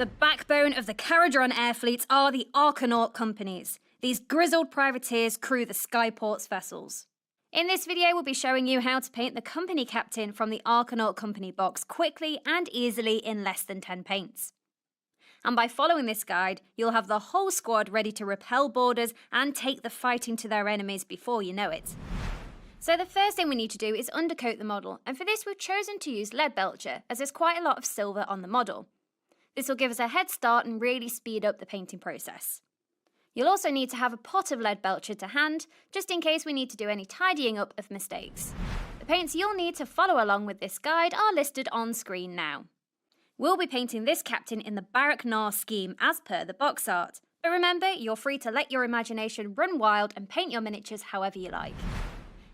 The backbone of the Caradron air fleets are the Archanaut companies. These grizzled privateers crew the Skyport's vessels. In this video, we'll be showing you how to paint the company captain from the Archanaut company box quickly and easily in less than 10 paints. And by following this guide, you'll have the whole squad ready to repel borders and take the fighting to their enemies before you know it. So the first thing we need to do is undercoat the model, and for this we've chosen to use lead belcher as there's quite a lot of silver on the model. This will give us a head start and really speed up the painting process. You'll also need to have a pot of lead belcher to hand, just in case we need to do any tidying up of mistakes. The paints you'll need to follow along with this guide are listed on screen now. We'll be painting this captain in the Barak Nar scheme as per the box art, but remember, you're free to let your imagination run wild and paint your miniatures however you like.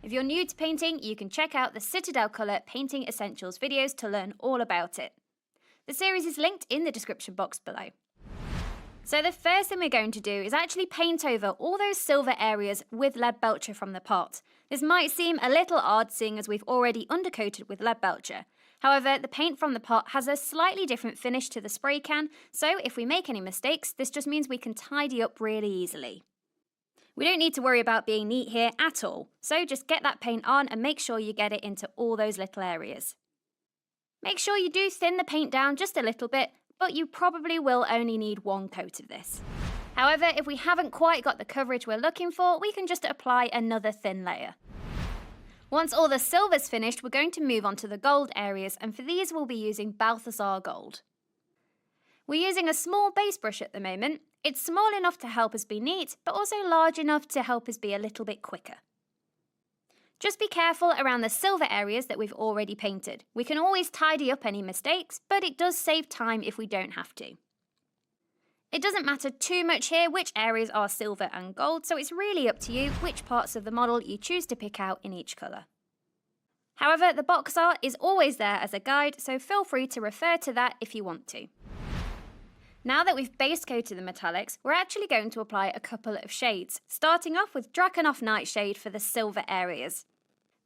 If you're new to painting, you can check out the Citadel Colour Painting Essentials videos to learn all about it. The series is linked in the description box below. So the first thing we're going to do is actually paint over all those silver areas with lead belcher from the pot. This might seem a little odd seeing as we've already undercoated with lead belcher. However, the paint from the pot has a slightly different finish to the spray can, so if we make any mistakes, this just means we can tidy up really easily. We don't need to worry about being neat here at all, so just get that paint on and make sure you get it into all those little areas. Make sure you do thin the paint down just a little bit, but you probably will only need one coat of this. However, if we haven't quite got the coverage we're looking for, we can just apply another thin layer. Once all the silver's finished, we're going to move on to the gold areas, and for these we'll be using Balthasar Gold. We're using a small base brush at the moment. It's small enough to help us be neat, but also large enough to help us be a little bit quicker. Just be careful around the silver areas that we've already painted. We can always tidy up any mistakes, but it does save time if we don't have to. It doesn't matter too much here which areas are silver and gold, so it's really up to you which parts of the model you choose to pick out in each colour. However, the box art is always there as a guide, so feel free to refer to that if you want to. Now that we've base coated the metallics, we're actually going to apply a couple of shades, starting off with Drakenhof Nightshade for the silver areas.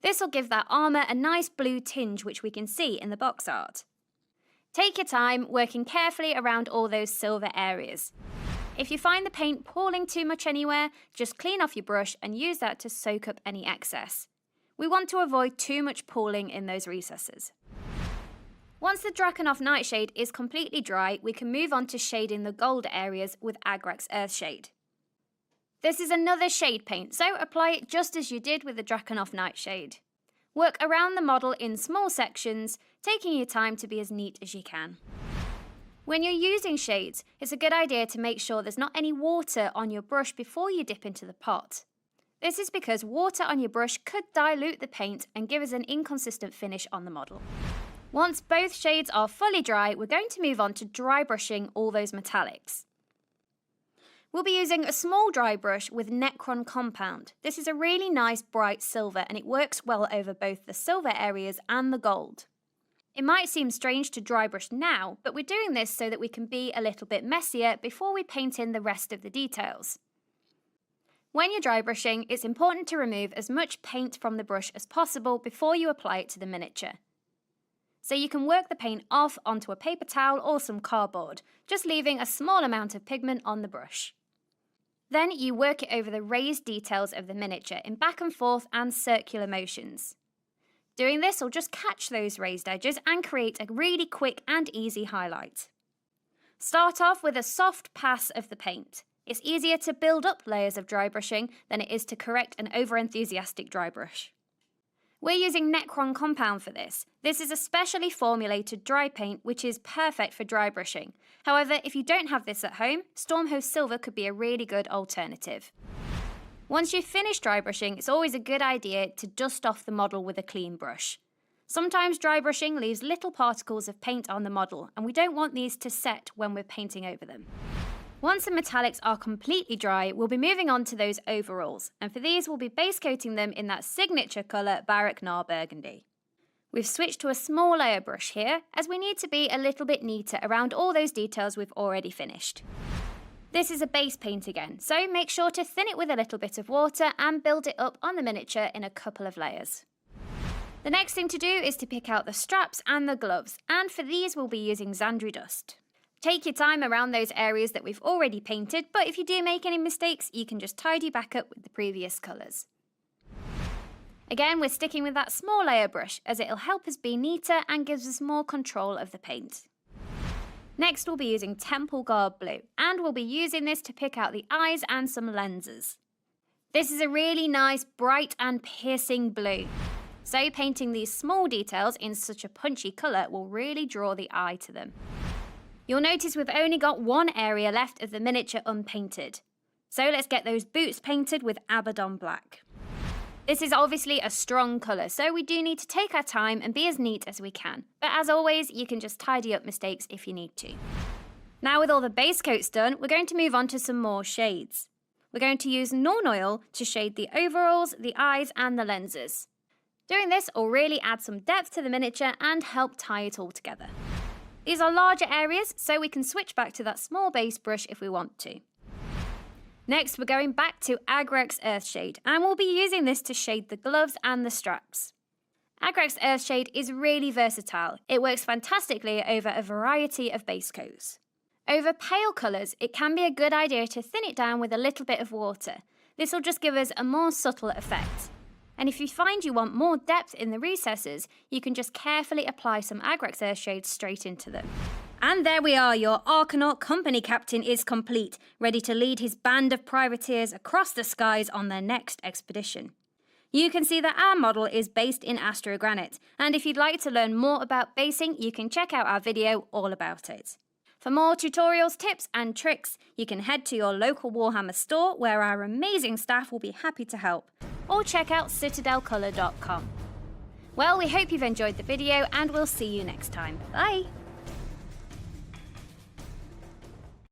This will give that armour a nice blue tinge which we can see in the box art. Take your time, working carefully around all those silver areas. If you find the paint pooling too much anywhere, just clean off your brush and use that to soak up any excess. We want to avoid too much pooling in those recesses. Once the Drakenhof Nightshade is completely dry, we can move on to shading the gold areas with Agrak's Earthshade. This is another shade paint, so apply it just as you did with the Drakenhof Nightshade. Work around the model in small sections, taking your time to be as neat as you can. When you're using shades, it's a good idea to make sure there's not any water on your brush before you dip into the pot. This is because water on your brush could dilute the paint and give us an inconsistent finish on the model. Once both shades are fully dry, we're going to move on to dry brushing all those metallics. We'll be using a small dry brush with Necron Compound. This is a really nice bright silver and it works well over both the silver areas and the gold. It might seem strange to dry brush now, but we're doing this so that we can be a little bit messier before we paint in the rest of the details. When you're dry brushing, it's important to remove as much paint from the brush as possible before you apply it to the miniature. So you can work the paint off onto a paper towel or some cardboard, just leaving a small amount of pigment on the brush. Then you work it over the raised details of the miniature in back and forth and circular motions. Doing this will just catch those raised edges and create a really quick and easy highlight. Start off with a soft pass of the paint. It's easier to build up layers of dry brushing than it is to correct an over-enthusiastic dry brush. We're using Necron Compound for this. This is a specially formulated dry paint which is perfect for dry brushing. However, if you don't have this at home, Stormhost Silver could be a really good alternative. Once you've finished dry brushing, it's always a good idea to dust off the model with a clean brush. Sometimes dry brushing leaves little particles of paint on the model, and we don't want these to set when we're painting over them. Once the metallics are completely dry, we'll be moving on to those overalls, and for these we'll be base coating them in that signature colour Barak Nar Burgundy. We've switched to a small layer brush here, as we need to be a little bit neater around all those details we've already finished. This is a base paint again, so make sure to thin it with a little bit of water and build it up on the miniature in a couple of layers. The next thing to do is to pick out the straps and the gloves, and for these we'll be using Xandri Dust. Take your time around those areas that we've already painted, but if you do make any mistakes, you can just tidy back up with the previous colours. Again, we're sticking with that small layer brush as it'll help us be neater and gives us more control of the paint. Next, we'll be using Temple Guard Blue, and we'll be using this to pick out the eyes and some lenses. This is a really nice, bright and piercing blue. So painting these small details in such a punchy colour will really draw the eye to them. You'll notice we've only got one area left of the miniature unpainted. So let's get those boots painted with Abaddon Black. This is obviously a strong colour, so we do need to take our time and be as neat as we can. But as always, you can just tidy up mistakes if you need to. Now with all the base coats done, we're going to move on to some more shades. We're going to use Nuln Oil to shade the overalls, the eyes and the lenses. Doing this will really add some depth to the miniature and help tie it all together. These are larger areas, so we can switch back to that small base brush if we want to. Next, we're going back to Agrax Earthshade, and we'll be using this to shade the gloves and the straps. Agrax Earthshade is really versatile. It works fantastically over a variety of base coats. Over pale colours, it can be a good idea to thin it down with a little bit of water. This will just give us a more subtle effect. And if you find you want more depth in the recesses, you can just carefully apply some Agrax Earthshade straight into them. And there we are, your Archanaut company captain is complete, ready to lead his band of privateers across the skies on their next expedition. You can see that our model is based in Astrogranite, and if you'd like to learn more about basing, you can check out our video all about it. For more tutorials, tips and tricks, you can head to your local Warhammer store where our amazing staff will be happy to help, or check out citadelcolor.com. Well, we hope you've enjoyed the video and we'll see you next time. Bye!